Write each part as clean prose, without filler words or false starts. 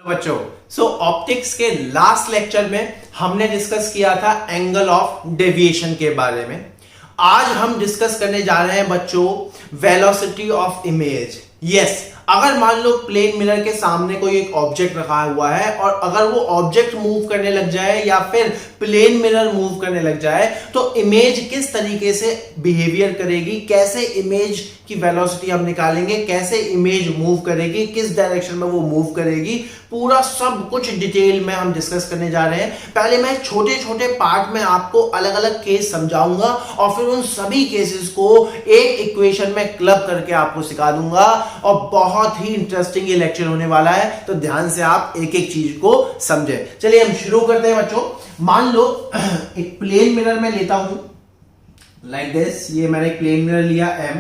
बच्चों ऑप्टिक्स के last lecture में हमने डिस्कस किया था एंगल ऑफ डेविएशन के बारे में। आज हम डिस्कस करने जा रहे हैं बच्चों वेलोसिटी ऑफ इमेज। यस, अगर मान लो प्लेन मिरर के सामने कोई एक ऑब्जेक्ट रखा हुआ है और अगर वो ऑब्जेक्ट मूव करने लग जाए या फिर प्लेन मिरर मूव करने लग जाए तो इमेज किस तरीके से बिहेवियर करेगी, कैसे इमेज की वेलोसिटी हम निकालेंगे, कैसे इमेज मूव करेगी, किस डायरेक्शन में वो मूव करेगी, पूरा सब कुछ डिटेल में हम डिस्कस करने जा रहे हैं। पहले मैं छोटे छोटे पार्ट में आपको अलग अलग केस समझाऊंगा और फिर उन सभी केसेस को एक इक्वेशन में क्लब करके आपको सिखा दूंगा और बहुत ही इंटरेस्टिंग ये लेक्चर होने वाला है, तो ध्यान से आप एक एक चीज को समझे। चलिए हम शुरू करते हैं बच्चों। मान लो एक प्लेन मिरर में लेता हूं लाइक दिस, ये मैंने एक प्लेन मिरर लिया M,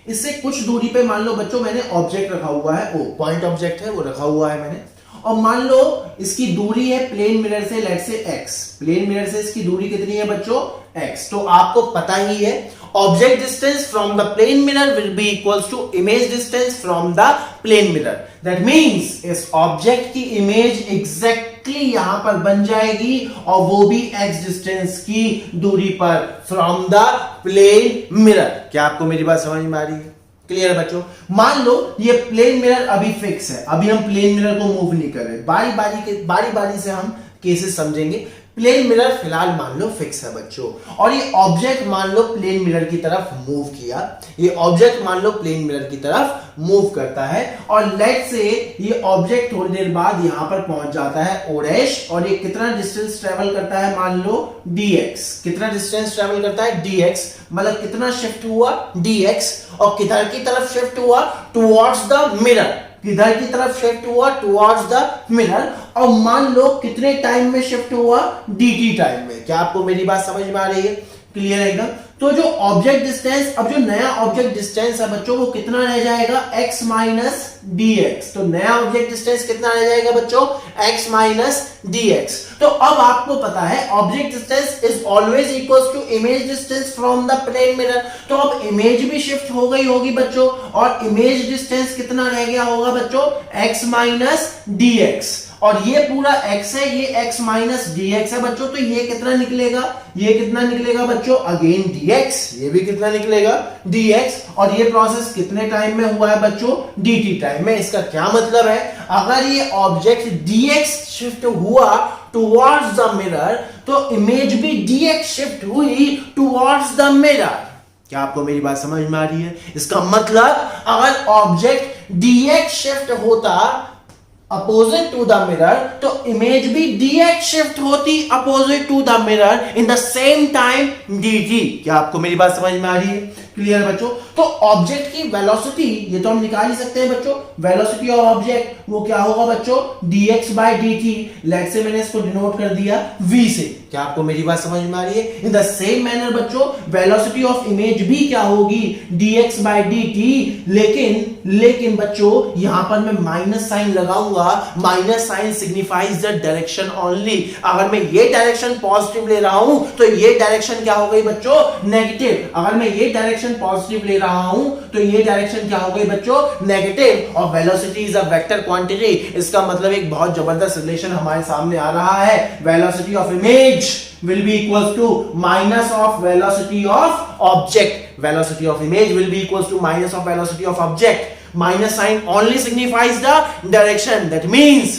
इससे कुछ दूरी पे मान लो बच्चों मैंने ऑब्जेक्ट रखा हुआ है, वो पॉइंट ऑब्जेक्ट है वो रखा हुआ है मैंने, और मान लो इसकी दूरी है प्लेन मिरर से let's say x, plane mirror से इसकी दूरी कितनी है बच्चों x। तो आपको पता ही है object distance from the plane mirror will be equals to image distance from the plane mirror. That means इस ऑब्जेक्ट की इमेज एग्जैक्टली यहां पर बन जाएगी और वो भी x डिस्टेंस की दूरी पर फ्रॉम द प्लेन मिरर। क्या आपको मेरी बात समझ में आ रही है? क्लियर है बच्चों? मान लो ये प्लेन मिरर अभी फिक्स है, अभी हम प्लेन मिरर को मूव नहीं कर रहे, बारी बारी से हम केसेस समझेंगे। प्लेन मिरर फिलहाल मान लो फिक्स है बच्चों, और ये ऑब्जेक्ट मान लो प्लेन मिरर की तरफ मूव किया, ये ऑब्जेक्ट मान लो प्लेन मिरर की तरफ मूव करता है और लेट से ये ऑब्जेक्ट थोड़ी देर बाद यहां पर पहुंच जाता है o' और ये कितना डिस्टेंस ट्रेवल करता है मान लो dx, कितना डिस्टेंस ट्रेवल करता है dx, मतलब कितना शिफ्ट हुआ dx, और किधर की तरफ शिफ्ट हुआ टुवर्ड्स द मिरर, किधर की तरफ शिफ्ट हुआ टुवर्ड्स द मिरर, और मान लो कितने टाइम में शिफ्ट हुआ dt टाइम में। क्या आपको मेरी बात समझ में आ रही है? क्लियर है एकदम? तो जो ऑब्जेक्ट डिस्टेंस, अब जो नया ऑब्जेक्ट डिस्टेंस है बच्चों वो कितना रह जाएगा x माइनस dx। तो नया ऑब्जेक्ट डिस्टेंस कितना रह जाएगा बच्चों x माइनस dx। तो अब आपको पता है object distance is always equals to image distance from the plane mirror. तो अब इमेज भी शिफ्ट हो गई होगी बच्चों, और इमेज डिस्टेंस कितना रह गया होगा बच्चों x माइनस dx, और ये पूरा x है, ये x माइनस dx है बच्चों। तो ये कितना निकलेगा, ये कितना निकलेगा बच्चों अगेन dx, ये भी कितना निकलेगा dx, और ये प्रोसेस कितने टाइम में हुआ है बच्चों dt टाइम में। इसका क्या मतलब है, अगर ये ऑब्जेक्ट dx शिफ्ट हुआ टुवर्ड्स द मिरर तो इमेज भी dx शिफ्ट हुई टुवर्ड्स द मिरर। क्या आपको मेरी बात समझ में आ रही है? इसका मतलब अगर ऑब्जेक्ट dx शिफ्ट होता अपोजिट टू द मिरर तो इमेज भी dx शिफ्ट होती opposite to the mirror in the same time dt। क्या आपको मेरी बात समझ में आ रही है? क्लियर बच्चों? तो ऑब्जेक्ट की वेलोसिटी ये तो हम निकाल ही सकते हैं बच्चों, वेलोसिटी ऑफ ऑब्जेक्ट वो क्या होगा बच्चों dx by dt। लेट से मैंने इसको डिनोट कर दिया v से। क्या आपको मेरी बात समझ में आ रही है? इन द सेम मैनर बच्चों वेलोसिटी ऑफ इमेज भी क्या होगी dx by dt, लेकिन बच्चों यहां पर मैं माइनस साइन लगाऊंगा, minus sign signifies the direction only. अगर मैं ये डायरेक्शन पॉजिटिव ले रहा हूं तो ये डायरेक्शन क्या हो गई बच्चों नेगेटिव, अगर मैं ये डायरेक्शन पॉजिटिव ले रहा हूं तो ये डायरेक्शन क्या हो गई बच्चों नेगेटिव। और velocity is a vector quantity, इसका मतलब एक बहुत जबरदस्त रिलेशन हमारे सामने आ रहा है, velocity of image will be equals to minus of velocity of object. Velocity of image will be equals to minus of velocity of object. Minus sign only signifies the direction. That means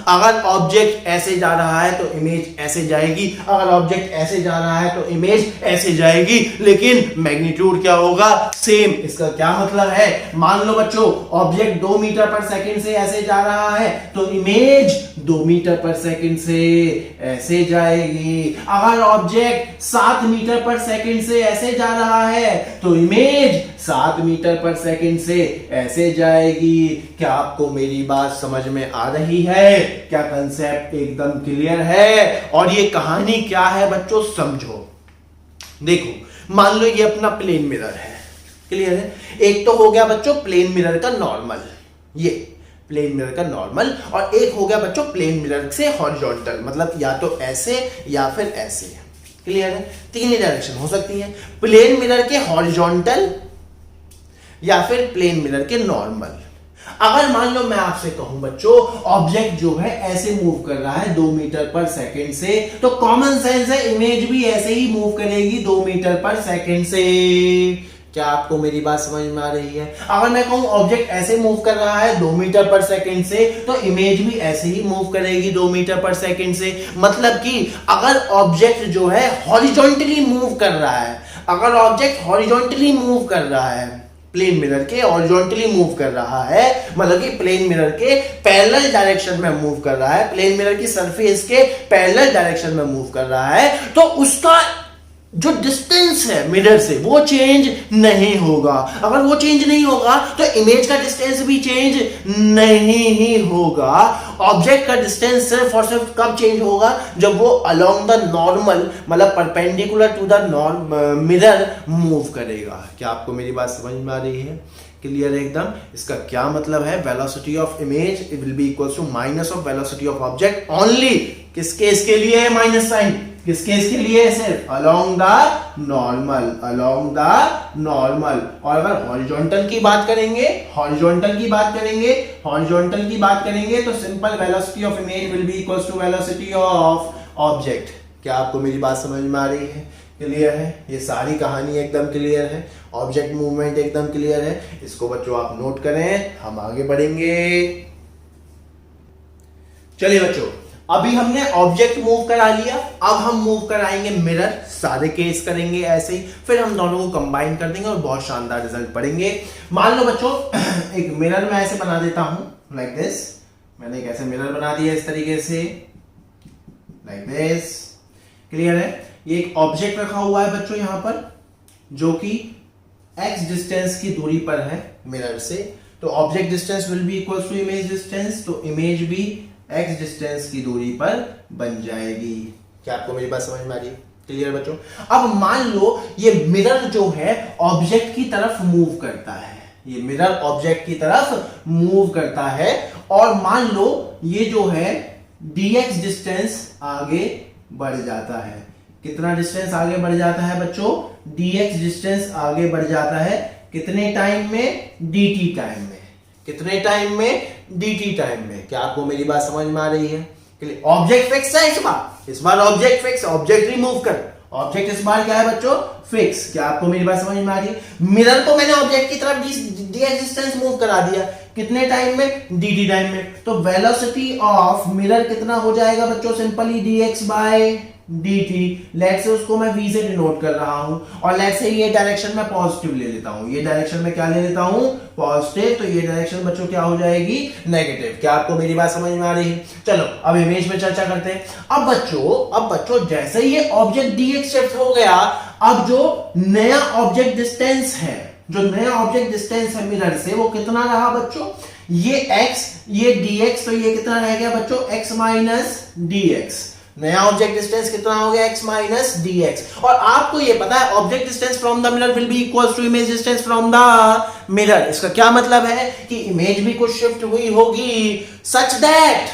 अगर object ऐसे जा रहा है तो image ऐसे जाएगी, अगर object ऐसे जा रहा है तो इमेज ऐसे जाएगी, लेकिन मैग्नीट्यूड क्या होगा सेम। इसका क्या मतलब है, मान लो बच्चों ऑब्जेक्ट 2 मीटर पर सेकंड से ऐसे जा रहा है तो इमेज 2 मीटर पर सेकंड से ऐसे जाएगी। अगर ऑब्जेक्ट 7 मीटर पर सेकंड से ऐसे जा रहा है तो इमेज 7 मीटर पर सेकंड से ऐसे जाएगी। क्या आपको मेरी बात समझ में आ रही है? क्या कंसेप्ट एकदम क्लियर है? और ये कहानी क्या है बच्चों समझो। देखो मान लो ये अपना प्लेन मिरर है, क्लियर है? एक तो हो गया बच्चों प्लेन मिरर का नॉर्मल, ये प्लेन मिरर का नॉर्मल, और एक हो गया बच्चों प्लेन मिरर से हॉरिजॉन्टल, मतलब या तो ऐसे या फिर ऐसे। क्लियर है? तीन ही डायरेक्शन हो सकती है, प्लेन मिरर के हॉरिजॉन्टल या फिर प्लेन मिरर के नॉर्मल। अगर मान लो मैं आपसे कहूं बच्चों ऑब्जेक्ट जो है ऐसे मूव कर रहा है 2 मीटर पर सेकंड से, तो कॉमन सेंस है इमेज भी ऐसे ही मूव करेगी 2 मीटर पर सेकंड से। क्या आपको मेरी बात समझ में आ रही है? अगर मैं कहूं ऑब्जेक्ट ऐसे मूव कर रहा है 2 मीटर पर सेकंड से, तो इमेज भी ऐसे ही मूव करेगी 2 मीटर पर सेकंड से। मतलब कि अगर ऑब्जेक्ट जो है हॉरिजॉन्टली मूव कर रहा है, अगर ऑब्जेक्ट हॉरिजॉन्टली मूव कर रहा है, प्लेन मिरर के हॉरिजॉन्टली मूव कर रहा है, मतलब कि प्लेन मिरर के पैरेलल डायरेक्शन में मूव कर रहा है, प्लेन मिरर की सरफेस के पैरेलल डायरेक्शन में मूव कर रहा है, तो उसका जो डिस्टेंस है मिरर से वो चेंज नहीं होगा। अगर वो चेंज नहीं होगा तो इमेज का डिस्टेंस भी चेंज नहीं ही होगा। ऑब्जेक्ट का डिस्टेंस सिर्फ और सिर्फ कब चेंज होगा? जब वो अलोंग द नॉर्मल, मतलब perpendicular to the mirror move करेगा। क्या आपको मेरी बात समझ में आ रही है? क्लियर है एकदम? इसका क्या मतलब है? Velocity of image will be equal to minus of velocity of object only. किस केस के लिए है माइनस साइन? किस केस के लिए? सिर्फ along the normal, along the normal. और अगर हॉरिजॉन्टल की बात करेंगे, हॉरिजॉन्टल की बात करेंगे, हॉरिजॉन्टल की बात करेंगे तो simple velocity of image will be equal to velocity of object. क्या आपको मेरी बात समझ में आ रही है? क्लियर है? ये सारी कहानी एकदम क्लियर है, ऑब्जेक्ट मूवमेंट एकदम क्लियर है। इसको बच्चों आप नोट करें, हम आगे बढ़ेंगे। चलिए बच्चों, अभी हमने ऑब्जेक्ट मूव करा लिया, अब हम मूव कराएंगे मिरर। सारे केस करेंगे ऐसे ही, फिर हम दोनों को कंबाइन कर देंगे और बहुत शानदार रिजल्ट पढ़ेंगे। मान लो बच्चों एक मिरर मैं ऐसे बना देता हूं, लाइक दिस। मैंने एक ऐसे मिरर बना दिया इस तरीके से, लाइक दिस। क्लियर है? ये एक ऑब्जेक्ट रखा हुआ है बच्चों यहां पर, जो कि x डिस्टेंस की दूरी पर है मिरर से। तो object distance will be equal to image distance, तो इमेज भी x डिस्टेंस की दूरी पर बन जाएगी। क्या आपको मेरी बात समझ में आ रही है? क्लियर बच्चों? अब मान लो ये मिरर जो है ऑब्जेक्ट की तरफ मूव करता है, ये मिरर ऑब्जेक्ट की तरफ मूव करता है, और मान लो ये जो है dx डिस्टेंस आगे बढ़ जाता है। कितना डिस्टेंस आगे बढ़ जाता है बच्चों? dx डिस्टेंस आगे बढ़ जाता है। कितने टाइम में? dt टाइम में। कितने टाइम में? dt टाइम में। क्या आपको मेरी बात समझ में आ रही है? ऑब्जेक्ट फिक्स है इस बार ऑब्जेक्ट फिक्स, ऑब्जेक्ट रिमूव कर। ऑब्जेक्ट इस बार क्या है बच्चों? फिक्स। क्या आपको मेरी बात समझ में आ रही है? मिरर को मैंने ऑब्जेक्ट की तरफ dx डिस्टेंस मूव करा दिया। कितने टाइम में? dt टाइम में। तो वेलोसिटी ऑफ मिरर कितना हो जाएगा बच्चों? Simply dx by dt। Let say उसको मैं v से डिनोट कर रहा हूं, और लेट से ये डायरेक्शन में पॉजिटिव ले लेता हूं, ये डायरेक्शन में क्या ले लेता हूं? पॉजिटिव। तो ये डायरेक्शन बच्चों क्या हो जाएगी? नेगेटिव। क्या आपको मेरी बात समझ में आ रही है? चलो अब इमेज में चर्चा करते हैं। अब बच्चों जैसे ये ऑब्जेक्ट dx शिफ्ट हो गया, अब जो नया ऑब्जेक्ट डिस्टेंस है, जो नया ऑब्जेक्ट डिस्टेंस है मिरर से, वो कितना रहा बच्चों? ये x, ये dx, तो ये कितना रह गया बच्चों? x minus dx। नया ऑब्जेक्ट डिस्टेंस कितना हो गया? x minus dx। और आपको ये पता है object distance from the mirror will be equal to image distance from the mirror. इसका क्या मतलब है? कि इमेज भी कुछ शिफ्ट हुई होगी, सच दैट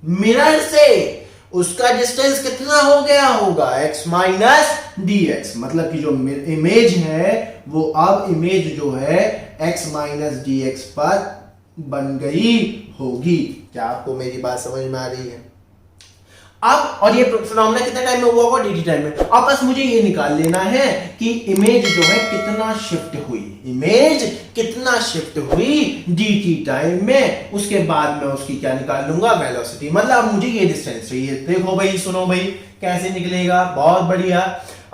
मिरर से उसका डिस्टेंस कितना हो गया होगा? x minus dx। मतलब कि जो इमेज है वो अब इमेज जो है x माइनस dx पर बन गई होगी। क्या आपको मेरी बात समझ में आ रही है? अब और ये फिनोमेना कितने टाइम में हुआ होगा? dt टाइम में। अब बस मुझे ये निकाल लेना है कि इमेज जो है कितना शिफ्ट हुई, इमेज कितना शिफ्ट हुई dt टाइम में। उसके बाद मैं उसकी क्या निकाल लूंगा? वेलोसिटी। मतलब मुझे ये डिस्टेंस चाहिए। देखो भाई, सुनो भाई, कैसे निकलेगा? बहुत बढ़िया।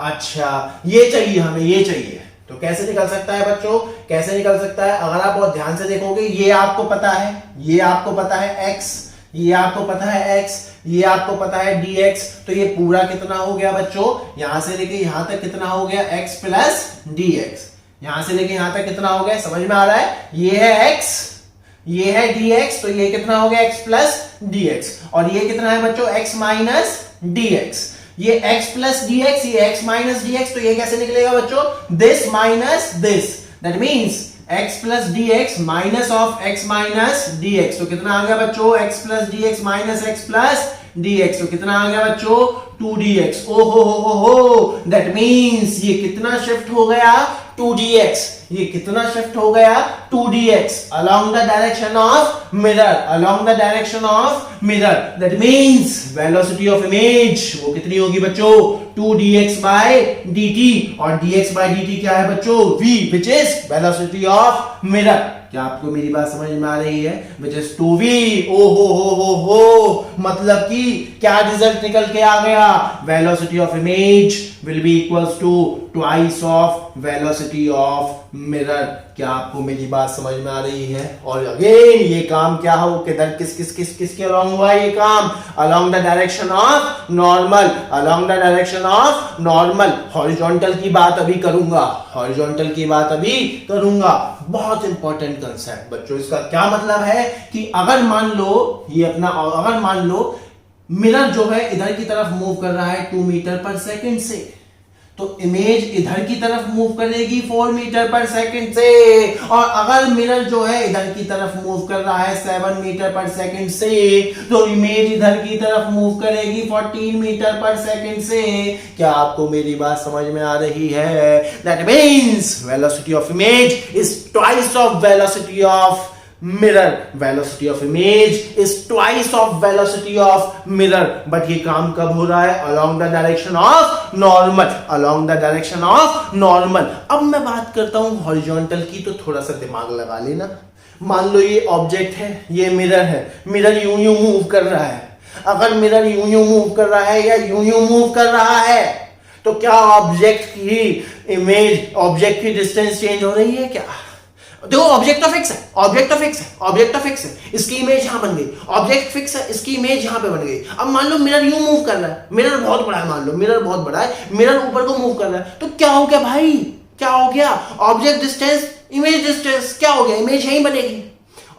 अच्छा ये चाहिए हमें, ये चाहिए। तो कैसे निकल सकता है बच्चों? कैसे निकल सकता है? अगर आप बहुत ध्यान से देखोगे, ये आपको पता है, ये आपको पता है x, ये आपको पता है x, ये आपको पता है dx। तो ये पूरा कितना हो गया बच्चों? यहां से लेके यहां तक कितना हो गया? x plus dx। यहां से लेके यहां तक कितना हो गया? समझ में आ रहा है? ये है x, ये है dx, तो ये कितना हो गया? x plus dx। और ये कितना है बच्चों? x minus dx। ये x प्लस dx, ये x माइनस dx। तो ये कैसे निकलेगा बच्चों? This minus this, that means x plus dx minus of x minus dx। तो कितना आ गया बच्चों? x plus dx minus x plus dx। तो कितना आ गया बच्चों? 2dx। ओ हो, दैट मीन्स ये कितना शिफ्ट हो गया? 2dx, ये कितना शिफ्ट हो गया 2dx along the direction of mirror, along the direction of mirror. That means velocity of image वो कितनी होगी बच्चों 2dx by dt, और dx by dt क्या है बच्चों v, which is velocity of mirror. क्या आपको मेरी बात समझ में आ रही है? Which is 2v. ओ हो, मतलब कि क्या रिजल्ट निकल के आ गया? Velocity of image will be equals to twice of velocity of mirror. क्या आपको मेरी बात समझ में आ रही है? और अगेन ये काम क्या हो, किधर किसके अलोंग हुआ ये काम? Along the direction of normal, along the direction of normal. Horizontal की बात अभी करूंगा, हॉरिजॉन्टल की बात अभी करूंगा. बहुत इंपॉर्टेंट कंसेप्ट बच्चों. इसका क्या मतलब है कि अगर मान लो ये अपना, अगर मान लो मिरर जो है इधर की तरफ मूव कर रहा है 2 मीटर पर सेकंड से, तो इमेज इधर की तरफ मूव करेगी 4 मीटर पर सेकंड से. और अगर मिरर जो है इधर की तरफ मूव कर रहा है 7 मीटर पर सेकंड से, तो इमेज इधर की तरफ मूव करेगी 14 मीटर पर सेकंड से. क्या आपको मेरी बात समझ में आ रही है? That means velocity of image is twice of velocity of mirror. Velocity of image is twice of velocity of mirror. But ये काम कब हो रहा है? Along the direction of normal, along the direction of normal. अब मैं बात करता हूं horizontal की, तो थोड़ा सा दिमाग लगा लेना. मान लो ये ऑब्जेक्ट है, ये मिरर है, मिरर यूं यूं मूव कर रहा है. अगर मिरर यूं यूं मूव कर रहा है या यूं यूं मूव कर रहा है, तो क्या ऑब्जेक्ट की इमेज, ऑब्जेक्ट की डिस्टेंस चेंज हो रही है क्या? देखो ऑब्जेक्ट तो फिक्स है, ऑब्जेक्ट तो फिक्स है, ऑब्जेक्ट तो फिक्स है, इसकी इमेज यहां बन गई. ऑब्जेक्ट फिक्स है, इसकी इमेज यहां पे बन गई. अब मान लो मिरर यूं मूव कर रहा है, मिरर बहुत बड़ा है, मान लो मिरर बहुत बड़ा है, मिरर ऊपर को मूव कर रहा है, तो क्या हो गया भाई? क्या हो गया? ऑब्जेक्ट डिस्टेंस, इमेज डिस्टेंस क्या हो गया? इमेज यहीं बनेगी.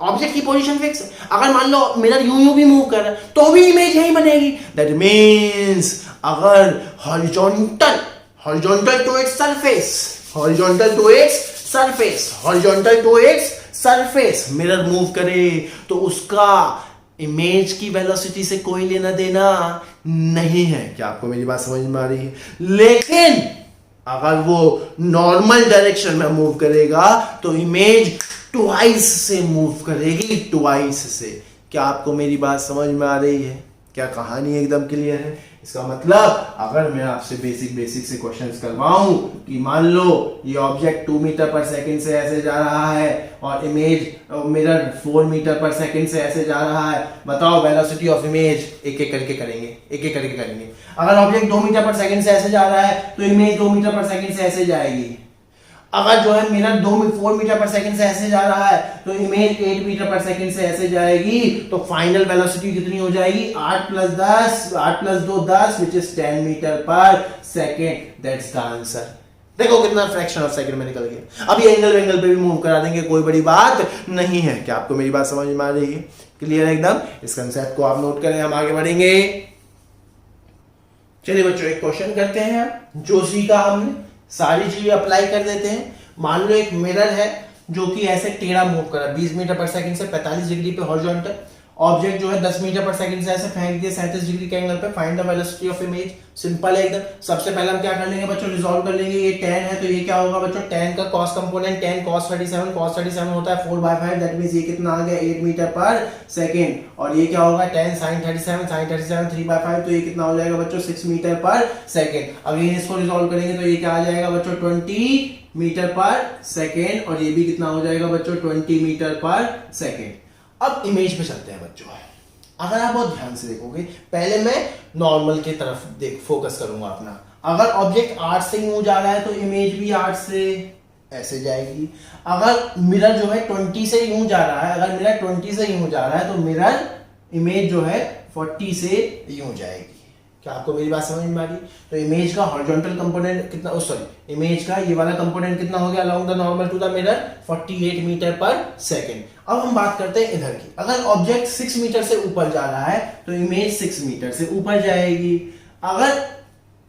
ऑब्जेक्ट की पोजीशन फिक्स है. अगर मान लो मिरर यूं यूं भी मूव कर रहा है, तो भी इमेज यहीं बनेगी. दैट मींस अगर horizontal, horizontal to its surface, horizontal to its surface, horizontal to its surface mirror move करे, तो उसका इमेज की वेलोसिटी से कोई लेना देना नहीं है. क्या आपको मेरी बात समझ में आ रही है? लेकिन अगर वो नॉर्मल डायरेक्शन में मूव करेगा, तो इमेज ट्वाइस से मूव करेगी, ट्वाइस से. क्या आपको मेरी बात समझ में आ रही है? क्या कहानी एकदम क्लियर है? इसका मतलब अगर मैं आपसे बेसिक से क्वेश्चंस करवाऊं कि मान लो ये ऑब्जेक्ट 2 मीटर पर सेकंड से ऐसे जा रहा है और image mirror 4 metre per second से ऐसे जा रहा है, बताओ वेलोसिटी ऑफ इमेज. एक एक करके करेंगे, एक एक करके करेंगे. अगर ऑब्जेक्ट 2 मीटर पर सेकंड से ऐसे जा रहा है, तो इमेज 2 मीटर पर सेकंड से ऐसे जाएगी. अगर जो है मिरर 4 मीटर पर सेकंड से ऐसे जा रहा है, तो इमेज 8 मीटर पर सेकंड से ऐसे जाएगी. तो फाइनल वेलोसिटी कितनी हो जाएगी? 8 + 10, 8 + 2 10, which is 10 metre per second. That's the answer. देखो कितना फ्रैक्शन ऑफ सेकंड में निकल गया. अब ये एंगल पे भी मूव करा देंगे, कोई बड़ी बात नहीं है. क्या आपको मेरी बात समझ में आ रही है? क्लियर एकदम? इस कंसेप्ट को आप नोट करें, हम आगे बढ़ेंगे. चलिए बच्चों एक क्वेश्चन करते हैं. जो सीखा हमने सारी चीजें अप्लाई कर देते हैं. मान लो एक मिरर है जो कि ऐसे टेढ़ा मूव कर रहा है 20 मीटर पर सेकंड से 45 डिग्री पे हॉरिजॉन्टल. ऑब्जेक्ट जो है 10 मीटर पर सेकंड से ऐसे फेंक दिया 37 डिग्री के एंगल पे. Find the velocity of image. Simple है एकदम. सबसे पहले हम क्या कर लेंगे बच्चों? रिजॉल्व कर लेंगे. ये tan है, तो ये क्या होगा बच्चों? tan का cos component, tan cos 37, cos 37 होता है 4/5. दैट मींस ये कितना आ गया? 8 मीटर पर सेकंड. और ये क्या होगा? tan sin 37, sin 37 3/5, तो ये कितना हो जाएगा बच्चों? 6 मीटर पर सेकंड. अगेन इसको रिजॉल्व करेंगे तो ये क्या आ जाएगा बच्चों? 20 मीटर पर सेकेंड. और ये भी कितना हो जाएगा बच्चों? 20 मीटर पर सेकेंड. अब इमेज पे चलते हैं बच्चों. अगर आप बहुत ध्यान से देखोगे, पहले मैं नॉर्मल की तरफ फोकस करूंगा अपना. अगर ऑब्जेक्ट 8 से यूं जा रहा है, तो इमेज भी 8 से ऐसे जाएगी. अगर मिरर जो है 20 से यूं जा रहा है, अगर मिरर 20 से यूं जा रहा है, तो मिरर इमेज जो है 40 से यूं जाएगी. क्या आपको मेरी बात समझ में आ रही? तो इमेज का हॉरिजॉन्टल कंपोनेंट कितना, इमेज का ये वाला कंपोनेंट कितना हो गया along the normal to the mirror? 48 metre per second. अब हम बात करते हैं इधर की. अगर ऑब्जेक्ट 6 मीटर से ऊपर जा रहा है, तो इमेज 6 मीटर से ऊपर जाएगी. अगर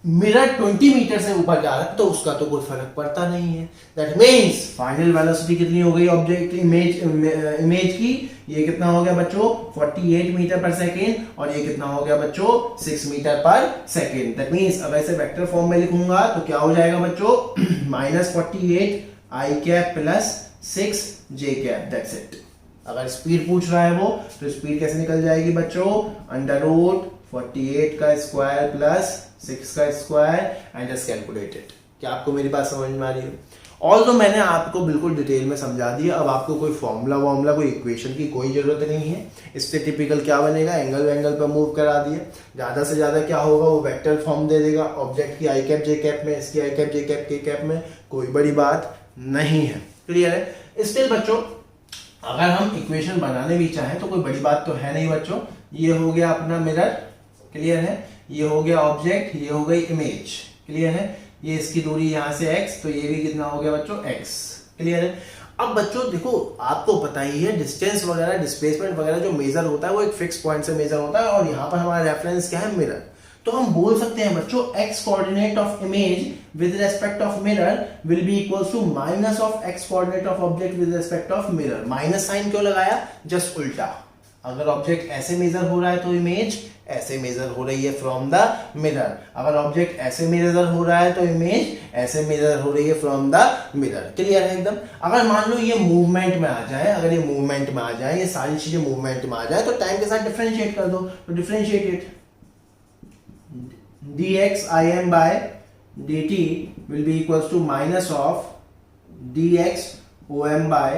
मिरर 20 मीटर से ऊपर जा रहा है तो उसका तो कोई फर्क पड़ता नहीं है। दैट मीन्स फाइनल वेलोसिटी कितनी हो गई ऑब्जेक्ट इमेज की, ये कितना हो गया बच्चों 48 मीटर पर सेकेंड, और ये कितना हो गया बच्चों 6 मीटर पर सेकेंड। दैट मीन्स अब ऐसे वेक्टर फॉर्म में लिखूंगा तो क्या हो जाएगा बच्चों -48 I cap plus 6 J cap, that's it. अगर स्पीड पूछ रहा है वो तो स्पीड कैसे निकल जाएगी बच्चों, √48 का स्क्वायर प्लस 6 का स्क्वायर एंड जस्ट कैलकुलेटेड। क्या आपको मेरी बात समझ में आ रही है? ऑल तो मैंने आपको बिल्कुल डिटेल में समझा दिया, अब आपको कोई फॉर्मूला कोई इक्वेशन की कोई जरूरत नहीं है। इससे टिपिकल क्या बनेगा, एंगल पर मूव करा दिए, ज्यादा से ज्यादा क्या होगा वो वेक्टर फॉर्म दे देगा ऑब्जेक्ट की आई कैप जे कैप में, इसकी आई कैप जे कैप के कैप में, कोई बड़ी बात नहीं है। क्लियर है? स्टिल बच्चों अगर हम इक्वेशन बनाने भी चाहें तो कोई बड़ी बात तो है नहीं बच्चों। ये हो गया अपना मिरर, क्लियर है, ये हो गया ऑब्जेक्ट, ये हो गई इमेज, क्लियर है, ये इसकी दूरी यहां से x, तो ये भी कितना हो गया बच्चों x, क्लियर है। अब बच्चों देखो आपको पता ही है डिस्टेंस वगैरह डिस्प्लेसमेंट वगैरह जो मेजर होता है वो एक फिक्स पॉइंट से मेजर होता है, और यहाँ पर हमारा रेफरेंस क्या है मिरर। तो हम बोल सकते हैं बच्चों x coordinate of image with respect of mirror will be equals to minus of x coordinate of object with respect of mirror. Minus sign क्यों लगाया, जस्ट उल्टा। अगर ऑब्जेक्ट ऐसे मेजर हो रहा है तो इमेज ऐसे मेजर हो रही है फ्रॉम द मिरर, अगर ऑब्जेक्ट ऐसे मेजर हो रहा है तो इमेज ऐसे मेजर हो रही है फ्रॉम द मिरर। क्लियर है एकदम। अगर मान लो ये मूवमेंट में आ जाए, अगर ये मूवमेंट में आ जाए, ये सारी चीजें मूवमेंट में आ जाए तो टाइम के साथ डिफरेंशिएट कर दो, तो differentiate it, dx im by dt will be equals to minus of dx om by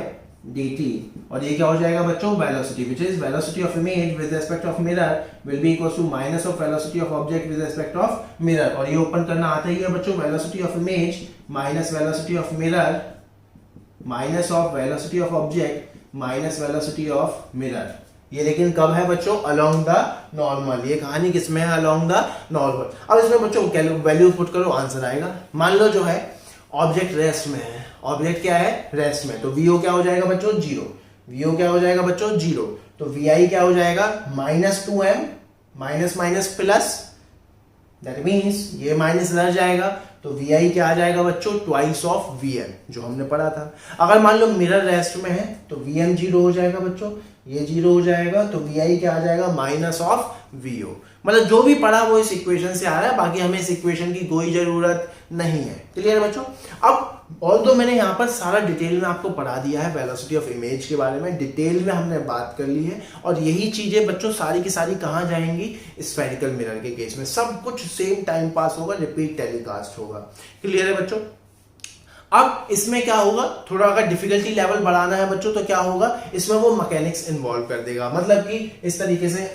dt, और ये क्या हो जाएगा बच्चों velocity, which is velocity of image with respect of mirror will be equals to minus of velocity of object with respect of mirror, और ये open करना आता ही है बच्चों, velocity of image minus velocity of mirror minus of velocity of object minus velocity of mirror। ये लेकिन कब है बच्चों, अलोंग द नॉर्मल। ये कहानी किसमें है, अलोंग द नॉर्मल। अब इसमें बच्चों वैल्यू पुट करो, आंसर आएगा। मान लो जो है ऑब्जेक्ट रेस्ट में है, ऑब्जेक्ट क्या है रेस्ट में, तो वीओ क्या हो जाएगा बच्चों 0, वीओ क्या हो जाएगा बच्चों 0, तो वी क्या हो जाएगा -2m minus minus plus, that means ये माइनस रह जाएगा, तो वी क्या आ जाएगा बच्चों ट्वाइस ऑफ वीएम जो हमने पढ़ा था। अगर मान लो मिरर रेस्ट में है तो वीएम 0 हो जाएगा बच्चों, ये 0 हो जाएगा, तो वी क्या आ जाएगा माइनस ऑफ वीओ। मतलब जो भी पढ़ा वो इस इक्वेशन से आ रहा है, बाकी हमें इस इक्वेशन की कोई जरूरत नहीं है। क्लियर है बच्चों। अब ऑल्दो मैंने यहाँ पर सारा डिटेल में आपको पढ़ा दिया है वेलोसिटी ऑफ इमेज के बारे में, डिटेल में हमने बात कर ली है, और यही चीजें बच्चों सारी की सारी कहाँ जाएंगी, स्फेरिकल मिरर के केस में सब कुछ सेम टाइम पास होगा, रिपीट टेलीकास्ट होगा। क्लियर है बच्चों। अब इसमें क्या होगा, थोड़ा अगर डिफिकल्टी लेवल बढ़ाना है बच्चों तो क्या होगा, इसमें वो मैकेनिक्स इन्वॉल्व कर देगा। मतलब कि इस तरीके से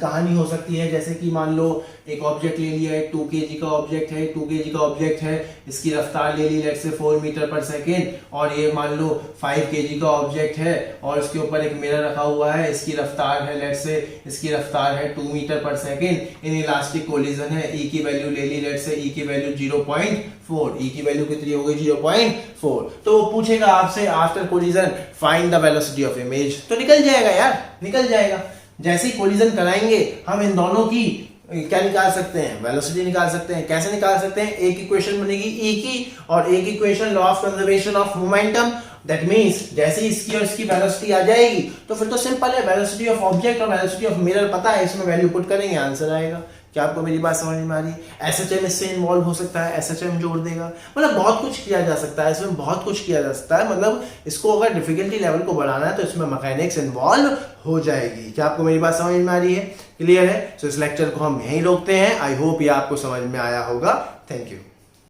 कहानी हो सकती है, जैसे कि मान लो एक ऑब्जेक्ट ले लिया है, 2 kg का ऑब्जेक्ट है, 2 kg का ऑब्जेक्ट है, इसकी रफ्तार ले ली लेट से 4 मीटर पर सेकेंड, और ये मान लो 5 kg का ऑब्जेक्ट है और इसके ऊपर एक मिरर रखा हुआ है, इसकी रफ्तार है लेट से, इसकी रफ्तार है 2 मीटर पर सेकेंड, इन इलास्टिक कोलिजन है, ई की वैल्यू ले ली लेट से, ई की वैल्यू 0.4, ई की वैल्यू कितनी हो गई 0.4, तो वो पूछेगा आपसे after collision find the velocity of image, तो निकल जाएगा यार, निकल जाएगा। जैसे ही कोलिजन कराएंगे हम इन दोनों की क्या निकाल सकते हैं, वेलोसिटी निकाल सकते हैं। कैसे निकाल सकते हैं, एक इक्वेशन बनेगी ई की और एक equation law of conservation of momentum, that means जैसे इसकी और इसकी वेलोसिटी आ जाएगी तो फिर तो सिंपल है, वेलोसिटी ऑफ ऑब्जेक्ट और वेलोसिटी ऑफ मिरर पता है, इसमें वैल्यू पुट करेंगे आंसर आएगा। क्या आपको मेरी बात समझ में आ रही है। एसएचएम इससे इन्वॉल्व हो सकता है, एसएचएम जोड़ देगा, मतलब बहुत कुछ किया जा सकता है इसमें, बहुत कुछ किया जा सकता है। मतलब इसको अगर डिफिकल्टी लेवल को बढ़ाना है तो इसमें मैकेनिक्स इन्वॉल्व हो जाएगी। क्या आपको मेरी बात समझ में आ रही है, क्लियर है। तो इस लेक्चर को हम यहीं रोकते हैं। आई होप ये आपको समझ में आया होगा। Thank you.